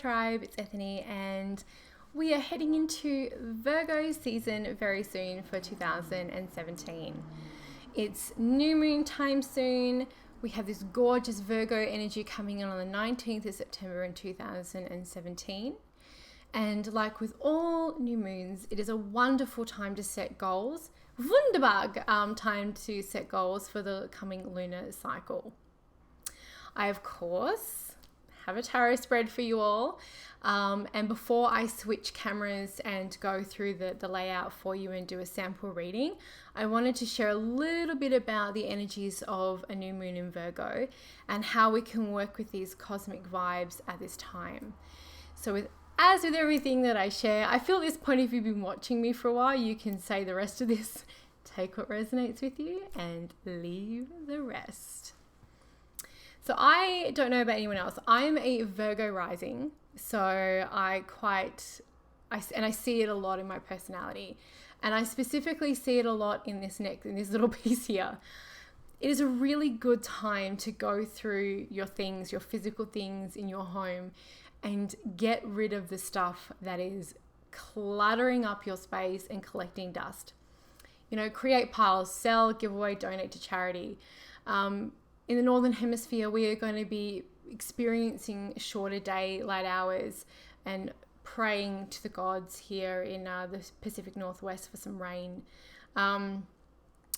tribe, it's Ethany, and we are heading into Virgo season very soon for 2017. It's new moon time soon. We have this gorgeous Virgo energy coming in on the 19th of September in 2017. And like with all new moons, it is a wonderful time to set goals. Wunderbar time to set goals for the coming lunar cycle. I, of course, have a tarot spread for you all. And before I switch cameras and go through the layout for you and do a sample reading, I wanted to share a little bit about the energies of a new moon in Virgo and how we can work with these cosmic vibes at this time. So as with everything that I share, I feel at this point, if you've been watching me for a while, you can say the rest of this. Take what resonates with you and leave the rest. So I don't know about anyone else. I'm a Virgo rising, so I see it a lot in my personality, and I specifically see it a lot in this little piece here. It is a really good time to go through your things, your physical things in your home, and get rid of the stuff that is cluttering up your space and collecting dust. You know, create piles, sell, give away, donate to charity. In the Northern Hemisphere, we are going to be experiencing shorter daylight hours and praying to the gods here in the Pacific Northwest for some rain.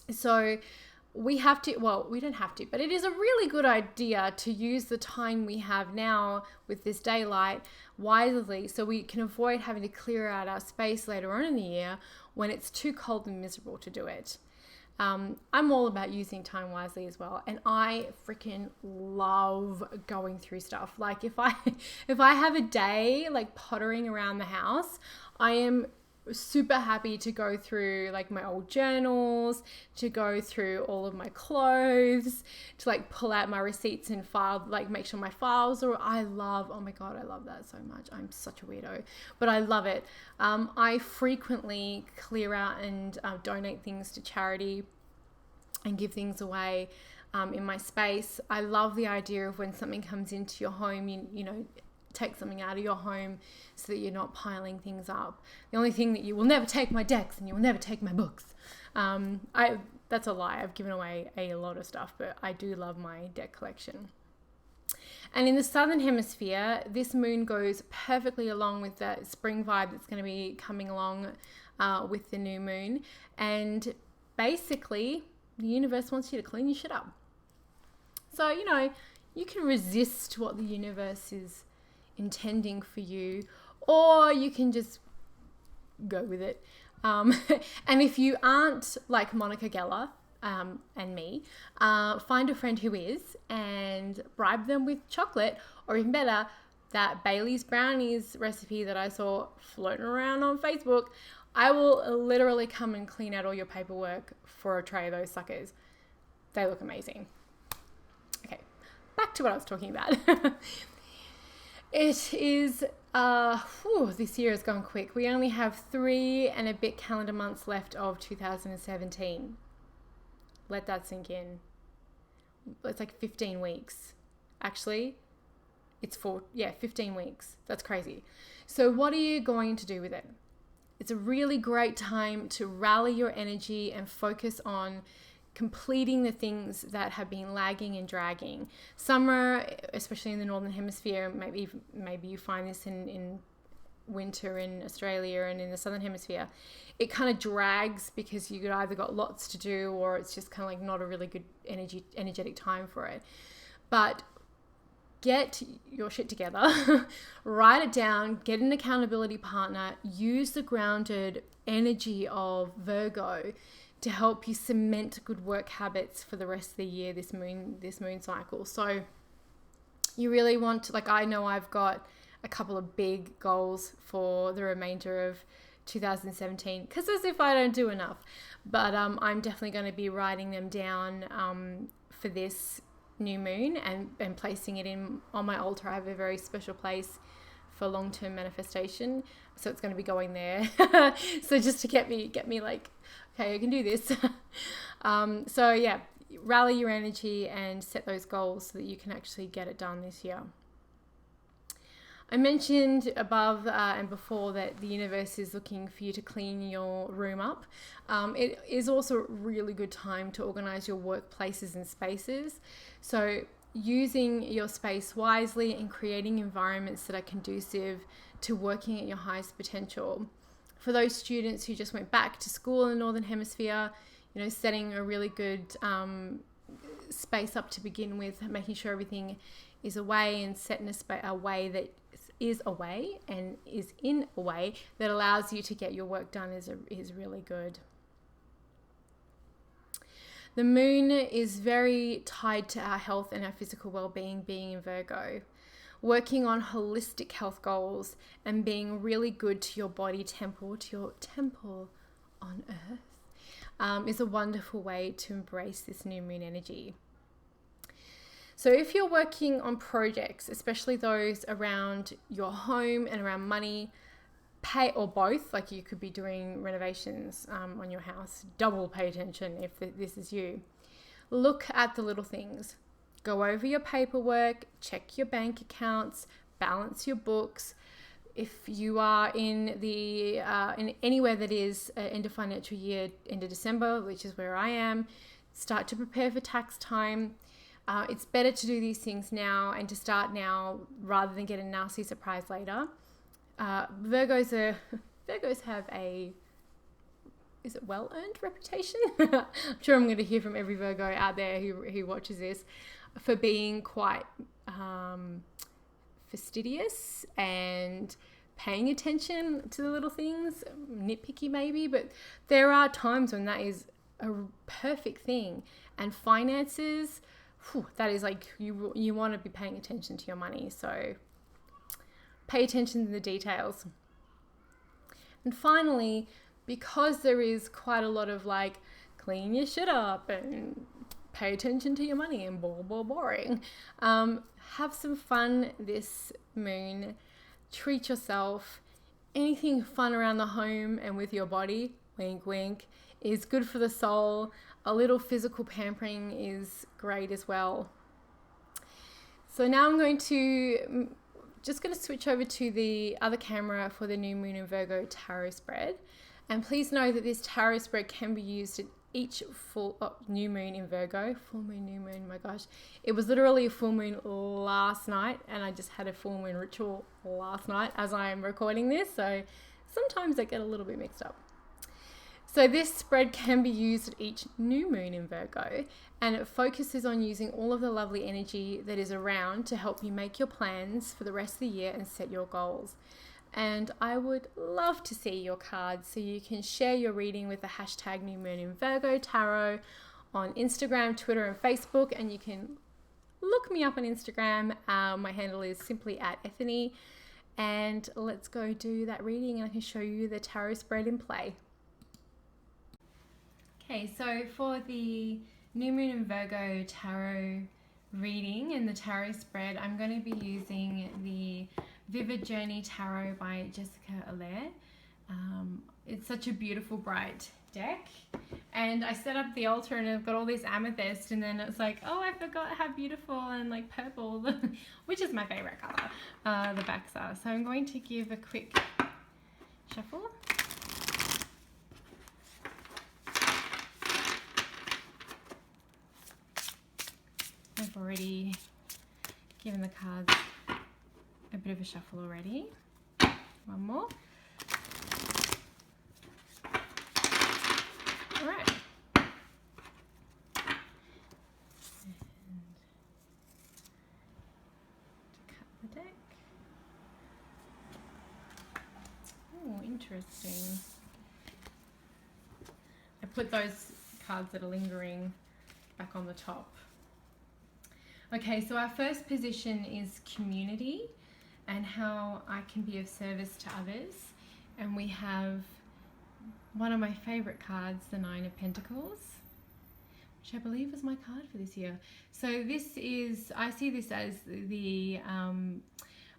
So we have to, well, we don't have to, but it is a really good idea to use the time we have now with this daylight wisely so we can avoid having to clear out our space later on in the year when it's too cold and miserable to do it. I'm all about using time wisely as well, and I freaking love going through stuff. Like if I have a day like pottering around the house, I am super happy to go through like my old journals, to go through all of my clothes, to like pull out my receipts and file, like make sure my files are, oh my God, I love that so much. I'm such a weirdo, but I love it. I frequently clear out and donate things to charity and give things away in my space. I love the idea of when something comes into your home, you know, take something out of your home so that you're not piling things up. The only thing that you will never take my decks and you will never take my books. That's a lie. I've given away a lot of stuff, but I do love my deck collection. And in the Southern Hemisphere, this moon goes perfectly along with that spring vibe that's going to be coming along with the new moon. And basically, the universe wants you to clean your shit up. So, you know, you can resist what the universe is intending for you, or you can just go with it. And if you aren't like Monica Geller and me, find a friend who is and bribe them with chocolate, or even better, that Bailey's brownies recipe that I saw floating around on Facebook. I will literally come and clean out all your paperwork for a tray of those suckers. They look amazing. Okay, back to what I was talking about. It is, this year has gone quick. We only have 3 and a bit calendar months left of 2017. Let that sink in. It's like 15 weeks. Actually, it's 15 weeks. That's crazy. So what are you going to do with it? It's a really great time to rally your energy and focus on completing the things that have been lagging and dragging. Summer, especially in the Northern Hemisphere, maybe you find this in winter in Australia and in the Southern Hemisphere, it kind of drags because you either got lots to do or it's just kind of like not a really good energetic time for it. But get your shit together, write it down, get an accountability partner, use the grounded energy of Virgo to help you cement good work habits for the rest of the year, this moon cycle. So you really want to, like, I know I've got a couple of big goals for the remainder of 2017, because as if I don't do enough, but I'm definitely going to be writing them down for this new moon and placing it on my altar. I have a very special place for long-term manifestation, so it's going to be going there. So just to get me like, okay, I can do this. So yeah, rally your energy and set those goals so that you can actually get it done this year. I mentioned above and before that the universe is looking for you to clean your room up. It is also a really good time to organize your workplaces and spaces. So using your space wisely and creating environments that are conducive to working at your highest potential. For those students who just went back to school in the Northern Hemisphere, you know, setting a really good space up to begin with, making sure everything is away and set in a way that is away and is in a way that allows you to get your work done is really good. The moon is very tied to our health and our physical well-being, being in Virgo. Working on holistic health goals and being really good to your body temple, to your temple on earth, is a wonderful way to embrace this new moon energy. So if you're working on projects, especially those around your home and around money, pay, or both, like you could be doing renovations on your house, double pay attention if this is you. Look at the little things. Go over your paperwork, check your bank accounts, balance your books. If you are in in anywhere that is end of financial year, end of December, which is where I am, start to prepare for tax time. It's better to do these things now and to start now rather than get a nasty surprise later. Virgos have a, is it well-earned reputation? I'm sure I'm going to hear from every Virgo out there who watches this for being quite fastidious and paying attention to the little things, nitpicky maybe, but there are times when that is a perfect thing. And finances, that is like you want to be paying attention to your money, so pay attention to the details. And finally, because there is quite a lot of like clean your shit up and pay attention to your money and boring, have some fun this moon. Treat yourself. Anything fun around the home and with your body, wink wink, is good for the soul. A little physical pampering is great as well. So now I'm going to switch over to the other camera for the new moon in Virgo tarot spread. And please know that this tarot spread can be used at each new moon in Virgo. Full moon, new moon, my gosh. It was literally a full moon last night, and I just had a full moon ritual last night as I am recording this. So sometimes I get a little bit mixed up. So this spread can be used at each new moon in Virgo, and it focuses on using all of the lovely energy that is around to help you make your plans for the rest of the year and set your goals. And I would love to see your cards, so you can share your reading with the hashtag New Moon in Virgo Tarot on Instagram, Twitter and Facebook, and you can look me up on Instagram. My handle is simply @Ethany, and let's go do that reading and I can show you the tarot spread in play. Okay, so for the New Moon in Virgo tarot reading and the tarot spread, I'm going to be using the Vivid Journey Tarot by Jessica Allaire. It's such a beautiful, bright deck. And I set up the altar and I've got all this amethyst, and then it's like, oh, I forgot how beautiful and like purple, which is my favorite color, the backs are. So I'm going to give a quick shuffle. I've already given the cards a bit of a shuffle already. One more. All right. And to cut the deck. Oh, interesting. I put those cards that are lingering back on the top. Okay, so our first position is community and how I can be of service to others. And we have one of my favorite cards, the Nine of Pentacles, which I believe is my card for this year. So this is, I see this as the,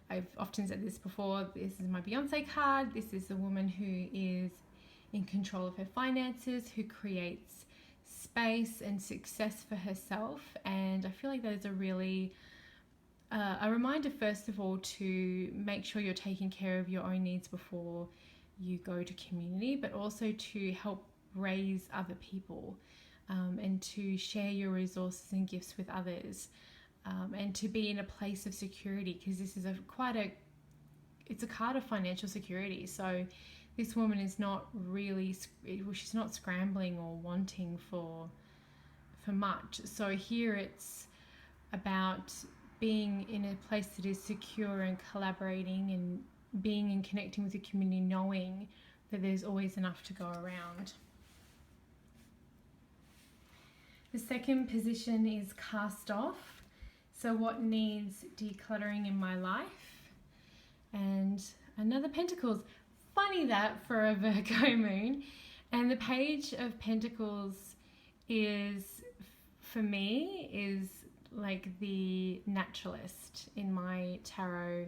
I've often said this before, this is my Beyonce card. This is a woman who is in control of her finances, who creates space and success for herself, and I feel like that is a really a reminder, first of all, to make sure you're taking care of your own needs before you go to community, but also to help raise other people, and to share your resources and gifts with others, and to be in a place of security, because this is it's a card of financial security. So this woman is not really, she's not scrambling or wanting for much. So here it's about being in a place that is secure and collaborating and being and connecting with the community, knowing that there's always enough to go around. The second position is cast off. So what needs decluttering in my life? And another Pentacles. Funny that for a Virgo moon. And the Page of Pentacles is, for me, is like the naturalist in my tarot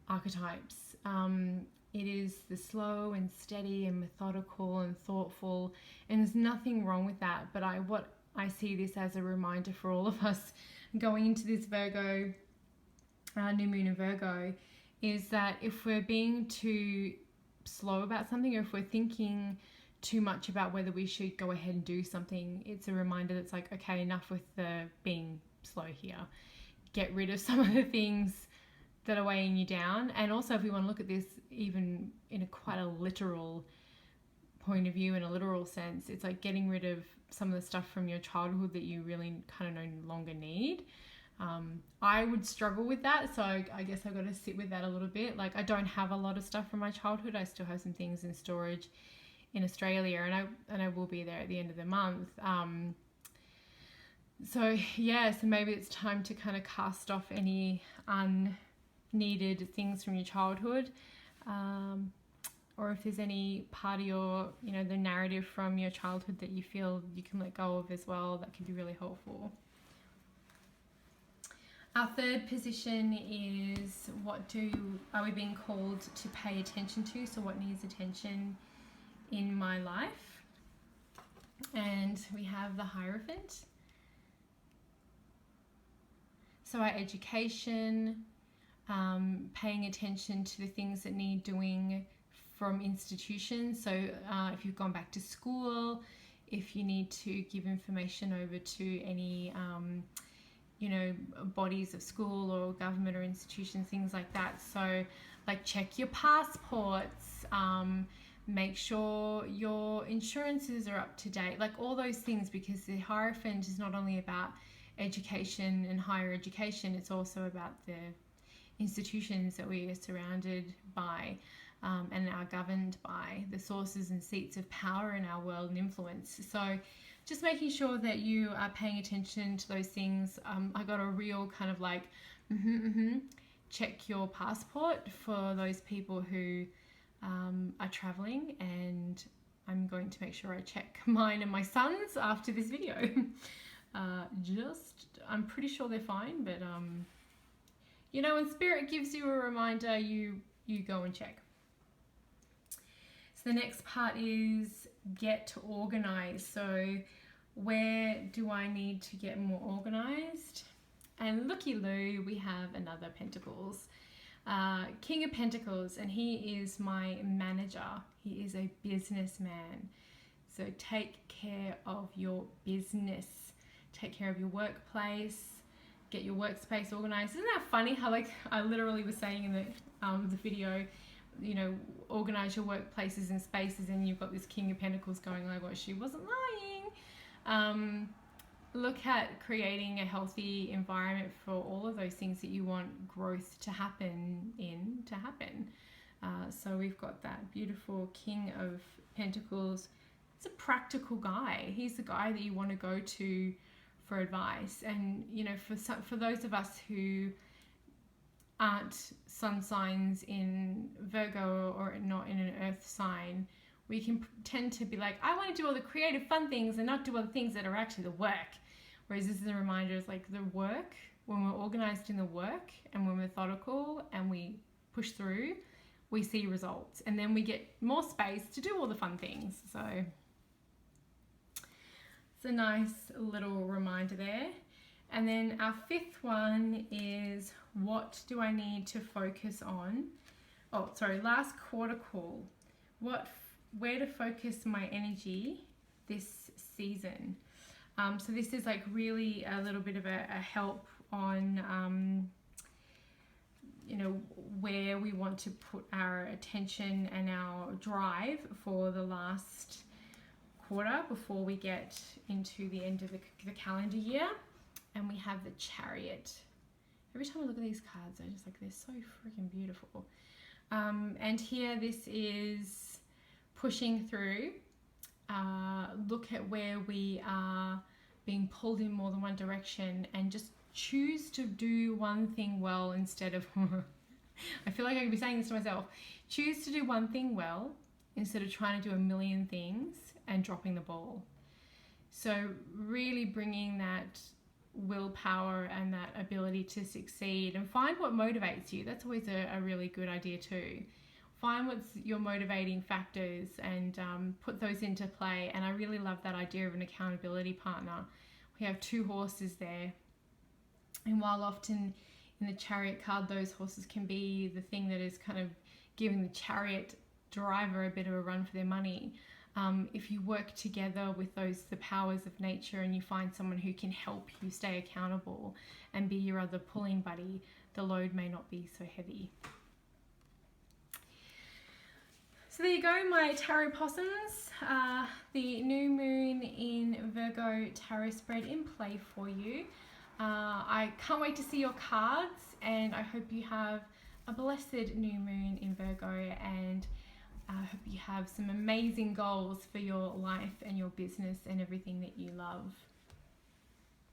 archetypes. It is the slow and steady and methodical and thoughtful, and there's nothing wrong with that. But what I see this as a reminder for all of us going into this Virgo, new moon in Virgo, is that if we're being too slow about something, or if we're thinking too much about whether we should go ahead and do something, it's a reminder that's like, okay, enough with the being slow here. Get rid of some of the things that are weighing you down. And also, if we want to look at this even in a quite a literal point of view, in a literal sense, it's like getting rid of some of the stuff from your childhood that you really kind of no longer need. I would struggle with that, so I guess I've got to sit with that a little bit. Like, I don't have a lot of stuff from my childhood. I still have some things in storage in Australia, and I will be there at the end of the month. So maybe it's time to kind of cast off any unneeded things from your childhood, or if there's any part of your, the narrative from your childhood that you feel you can let go of as well, that can be really helpful. Our third position is, are we being called to pay attention to? So what needs attention in my life? And we have the Hierophant. So our education, paying attention to the things that need doing from institutions. So if you've gone back to school, if you need to give information over to any bodies of school or government or institutions, things like that. So like, check your passports, make sure your insurances are up to date, like all those things, because the Hierophant is not only about education and higher education, it's also about the institutions that we are surrounded by, and are governed by, the sources and seats of power in our world and influence. So just making sure that you are paying attention to those things. I got a real kind of like, check your passport for those people who are traveling, and I'm going to make sure I check mine and my son's after this video. I'm pretty sure they're fine, but when Spirit gives you a reminder, you go and check. So the next part is get organized. So where do I need to get more organized? And looky loo, we have another Pentacles, King of Pentacles, and he is my manager. He is a businessman. So take care of your business, take care of your workplace, get your workspace organized. Isn't that funny how, like, I literally was saying in the video, organize your workplaces and spaces, and you've got this King of Pentacles going like, well, she wasn't lying. Look at creating a healthy environment for all of those things that you want growth to happen. So we've got that beautiful King of Pentacles. He's a practical guy. He's the guy that you want to go to for advice. And for those of us who aren't sun signs in Virgo or not in an earth sign, we can tend to be like, I want to do all the creative fun things and not do all the things that are actually the work. Whereas this is a reminder, it's like the work, when we're organized in the work and we're methodical and we push through, we see results, and then we get more space to do all the fun things. So it's a nice little reminder there. And then our fifth one is, what do I need to focus on? Oh, sorry, last quarter call. Where to focus my energy this season? So this is like really a little bit of a help on, where we want to put our attention and our drive for the last quarter before we get into the end of the calendar year. And we have the Chariot. Every time I look at these cards, I just like, they're so freaking beautiful. And here, this is pushing through. Look at where we are being pulled in more than one direction, and just choose to do one thing well instead of I feel like I could be saying this to myself. Choose to do one thing well instead of trying to do a million things and dropping the ball. So really bringing that willpower and that ability to succeed, and find what motivates you. That's always a really good idea too. Find what's your motivating factors and put those into play. And I really love that idea of an accountability partner. We have 2 horses there, and while often in the Chariot card those horses can be the thing that is kind of giving the chariot driver a bit of a run for their money, if you work together with the powers of nature, and you find someone who can help you stay accountable and be your other pulling buddy, the load may not be so heavy. So there you go, my tarot possums. The new moon in Virgo tarot spread in play for you. I can't wait to see your cards, and I hope you have a blessed new moon in Virgo, and I hope you have some amazing goals for your life and your business and everything that you love.